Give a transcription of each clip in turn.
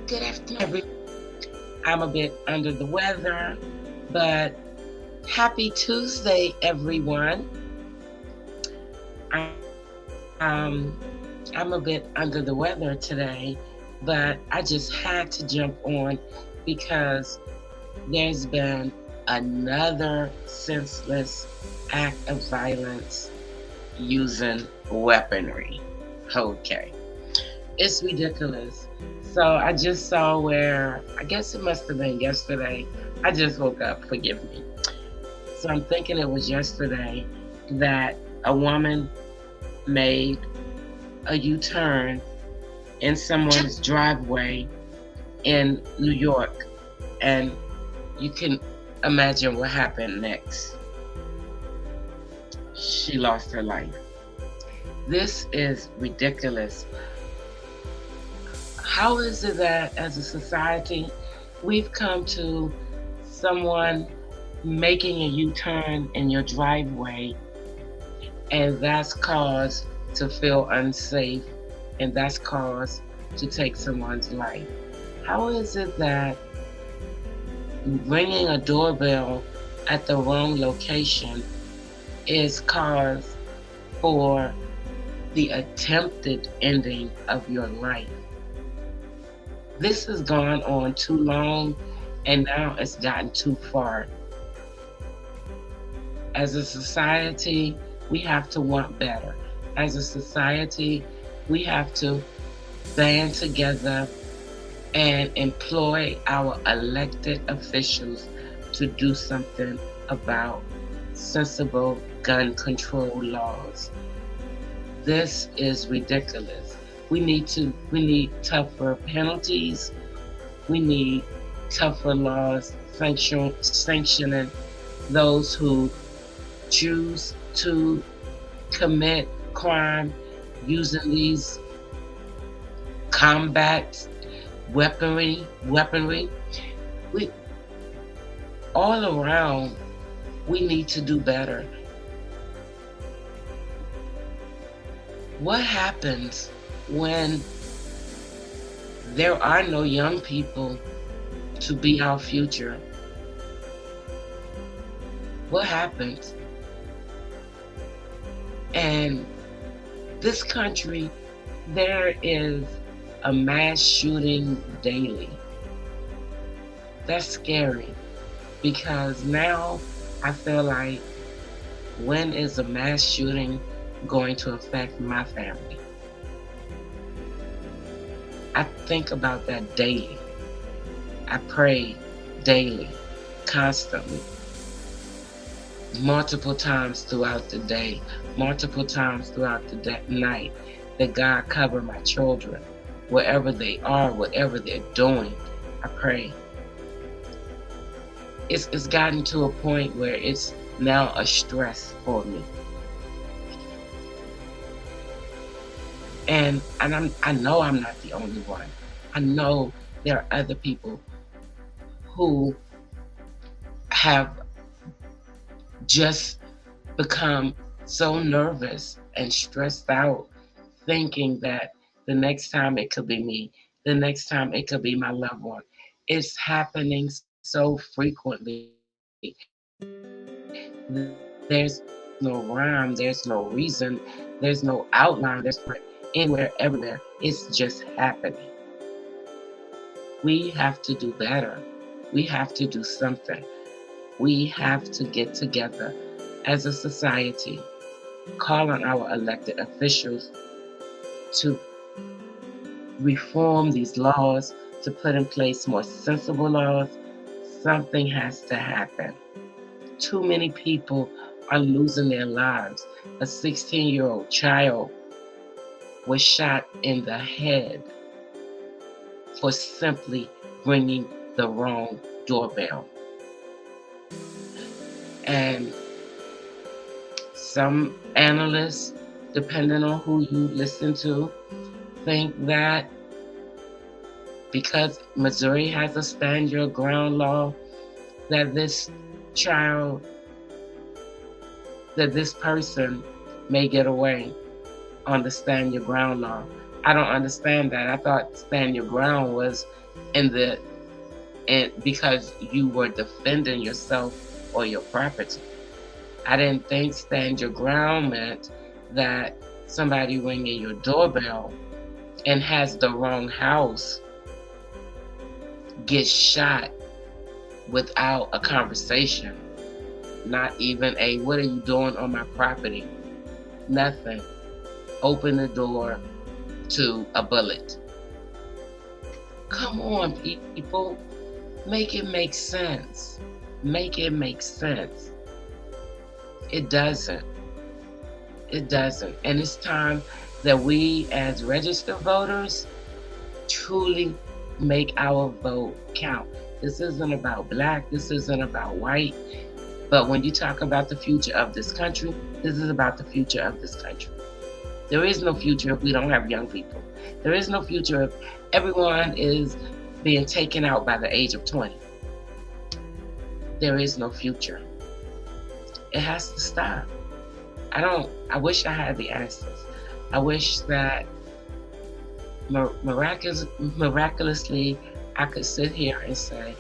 Good afternoon, I'm a bit under the weather, but happy Tuesday, everyone. Um, I'm a bit under the weather today, but I just had to jump on because there's been another senseless act of violence using weaponry. Okay. It's ridiculous. So I just saw where, I guess it must have been yesterday. I just woke up, forgive me. So I'm thinking it was yesterday that a woman made a U turn in someone's driveway in New York. And you can imagine what happened next. She lost her life. This is ridiculous. How is it that as a society we've come to someone making a U-turn in your driveway and that's cause to feel unsafe and that's cause to take someone's life? How is it that ringing a doorbell at the wrong location is cause for the attempted ending of your life? This has gone on too long and now it's gotten too far. As a society, we have to want better. As a society, we have to band together and employ our elected officials to do something about sensible gun control laws. This is ridiculous. We need tougher penalties. We need tougher laws sanctioning those who choose to commit crime using these combat weaponry. We all around we need to do better. What happens when there are no young people to be our future? What happens? And this country, there is a mass shooting daily. That's scary because now I feel like, when is a mass shooting going to affect my family? I think about that daily. I pray daily, constantly, multiple times throughout the day, multiple times throughout the night, that God cover my children, wherever they are, whatever they're doing. I pray. It's gotten to a point where it's now a stress for me. And I know I'm not the only one. I know there are other people who have just become so nervous and stressed out, thinking that the next time it could be me, the next time it could be my loved one. It's happening so frequently. There's no rhyme, there's no reason, there's no outline, anywhere, everywhere. It's just happening. We have to do better. We have to do something. We have to get together as a society, call on our elected officials to reform these laws, to put in place more sensible laws. Something has to happen. Too many people are losing their lives. A 16-year-old child was shot in the head for simply ringing the wrong doorbell. And some analysts, depending on who you listen to, think that because Missouri has a stand your ground law, that this person may get away on the stand your ground law. I don't understand that. I thought stand your ground was and the and because you were defending yourself or your property. I didn't think stand your ground meant that somebody ringing your doorbell and has the wrong house gets shot without a conversation. Not even a, what are you doing on my property? Nothing. Open the door to a bullet. Come on, people. Make it make sense. Make it make sense. It doesn't. It doesn't. And it's time that we, as registered voters, truly make our vote count. This isn't about black. This isn't about white. But when you talk about the future of this country, this is about the future of this country. There is no future if we don't have young people. There is no future if everyone is being taken out by the age of 20. There is no future. It has to stop. I wish I had the answers. I wish that miraculously I could sit here and say,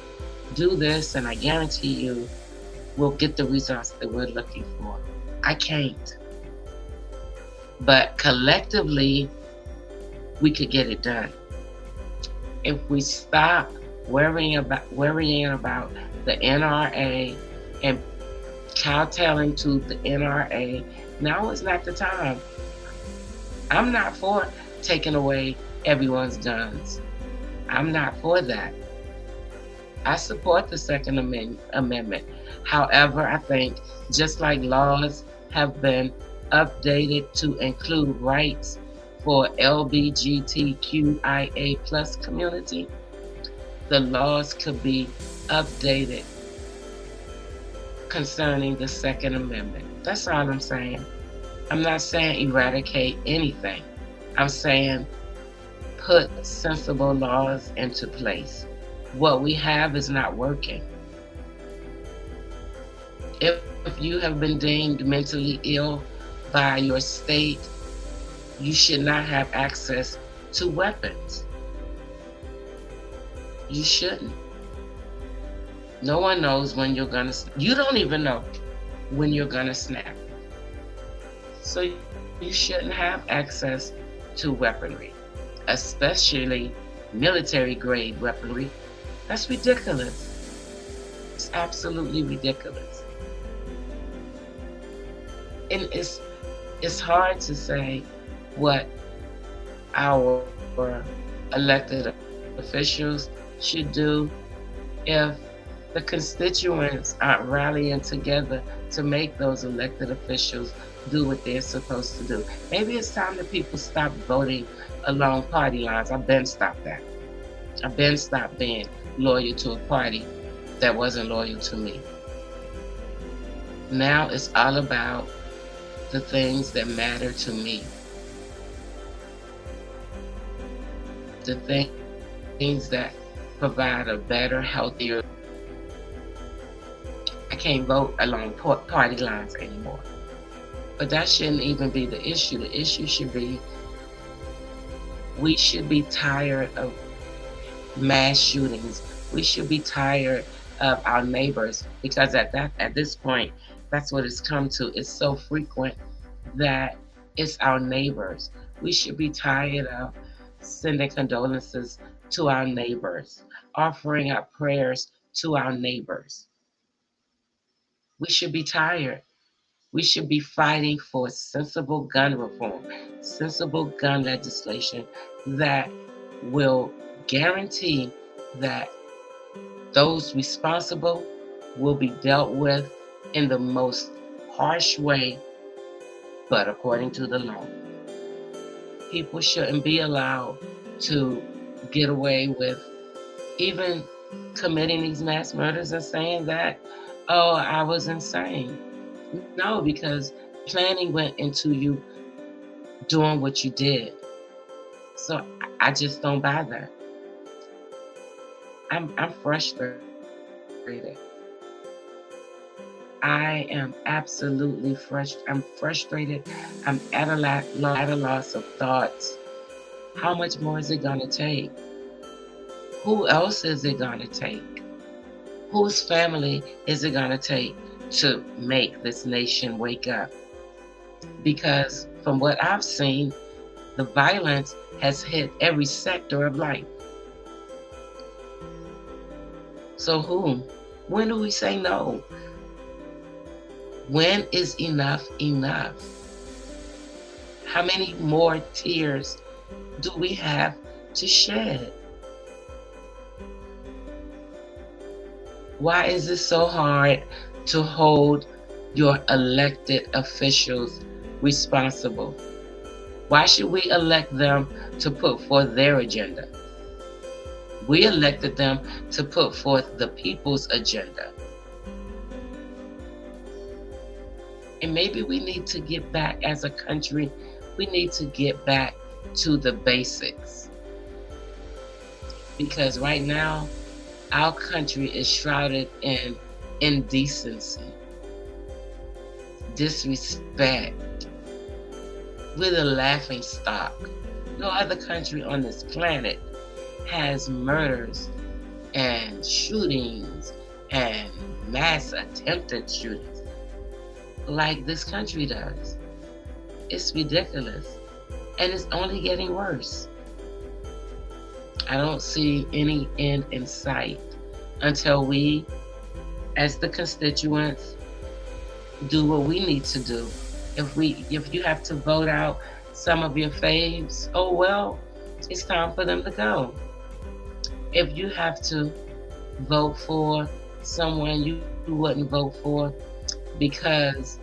do this and I guarantee you we'll get the results that we're looking for. I can't. But collectively, we could get it done. If we stop worrying about the NRA and kowtowing to the NRA, now is not the time. I'm not for taking away everyone's guns. I'm not for that. I support the Second Amendment. However, I think just like laws have been updated to include rights for LGBTQIA plus community, the laws could be updated concerning the Second Amendment. That's all I'm saying. I'm not saying eradicate anything. I'm saying put sensible laws into place. What we have is not working. If you have been deemed mentally ill by your state, you should not have access to weapons. You shouldn't. No one knows when you're gonna, you don't even know when you're gonna snap. So you shouldn't have access to weaponry, especially military grade weaponry. That's ridiculous. It's absolutely ridiculous. And it's hard to say what our elected officials should do if the constituents aren't rallying together to make those elected officials do what they're supposed to do. Maybe it's time that people stop voting along party lines. I've been stopped that. I've been stopped being loyal to a party that wasn't loyal to me. Now it's all about the things that matter to me. The things that provide a better, healthier. I can't vote along party lines anymore. But that shouldn't even be the issue. The issue should be, we should be tired of mass shootings. We should be tired of our neighbors, because at this point, that's what it's come to. It's so frequent that it's our neighbors. We should be tired of sending condolences to our neighbors, offering up prayers to our neighbors. We should be tired. We should be fighting for sensible gun reform, sensible gun legislation that will guarantee that those responsible will be dealt with in the most harsh way, but according to the law. People shouldn't be allowed to get away with even committing these mass murders and saying that, oh, I was insane. No, because planning went into you doing what you did. So I just don't buy that. I'm frustrated. I am absolutely frustrated. I'm frustrated. I'm at a loss of thoughts. How much more is it going to take? Who else is it going to take? Whose family is it going to take to make this nation wake up? Because from what I've seen, the violence has hit every sector of life. So who? When do we say no? When is enough enough? How many more tears do we have to shed? Why is it so hard to hold your elected officials responsible? Why should we elect them to put forth their agenda? We elected them to put forth the people's agenda. And maybe we need to get back as a country, we need to get back to the basics. Because right now, our country is shrouded in indecency, disrespect. We're the laughing stock. No other country on this planet has murders and shootings and mass attempted shootings like this country does. It's ridiculous. And it's only getting worse. I don't see any end in sight until we, as the constituents, do what we need to do. If you have to vote out some of your faves, oh well, it's time for them to go. If you have to vote for someone you wouldn't vote for because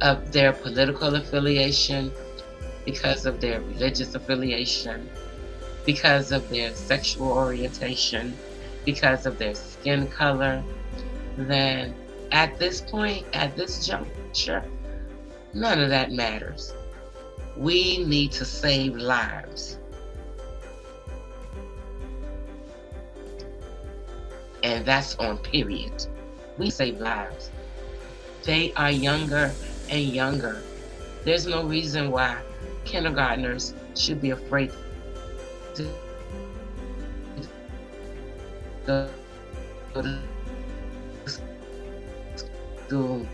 of their political affiliation, because of their religious affiliation, because of their sexual orientation, because of their skin color, then at this point, at this juncture, none of that matters. We need to save lives. And that's on period. We save lives. They are younger and younger. There's no reason why kindergartners should be afraid to go to school.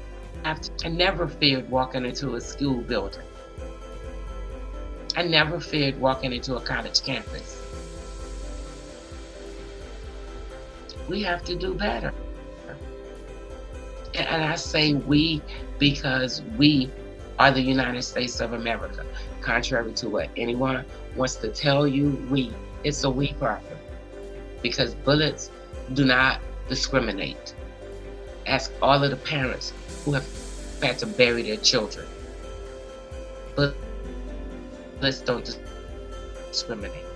I never feared walking into a school building. I never feared walking into a college campus. We have to do better. And I say we because we are the United States of America. Contrary to what anyone wants to tell you, it's a we problem. Because bullets do not discriminate. Ask all of the parents who have had to bury their children. Bullets don't discriminate.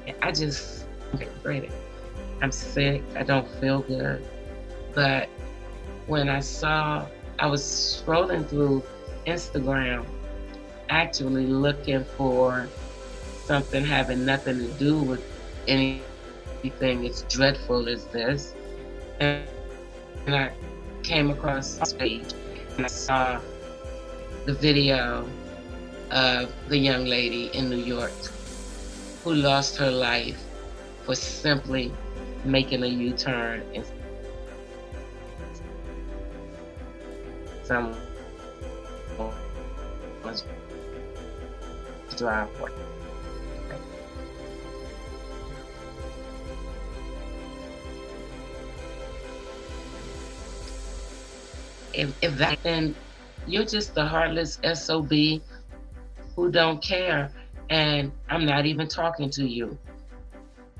And I just get frustrated. I'm sick, I don't feel good. But when I was scrolling through Instagram, actually looking for something having nothing to do with anything as dreadful as this. And I came across this page and I saw the video of the young lady in New York who lost her life for simply making a U-turn in someone's driveway. If that, then you're just a heartless SOB who don't care, and I'm not even talking to you.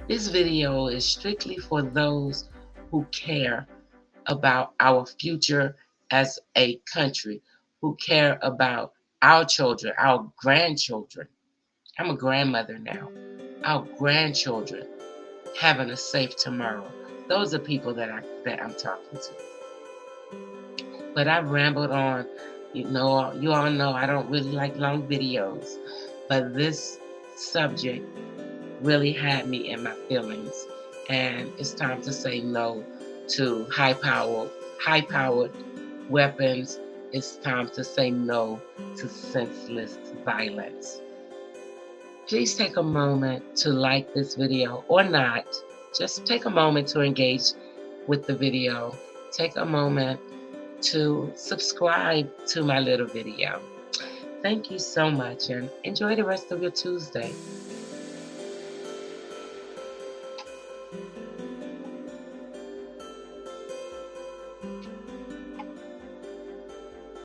This video is strictly for those who care about our future as a country, who care about our children, our grandchildren. I'm a grandmother now. Our grandchildren having a safe tomorrow. Those are people that I'm talking to. But I've rambled on. You all know I don't really like long videos, but this subject really had me in my feelings, and it's time to say no to high-powered weapons. It's time to say no to senseless violence. Please take a moment to like this video or not. Just take a moment to engage with the video. Take a moment to subscribe to my little video. Thank you so much and enjoy the rest of your Tuesday.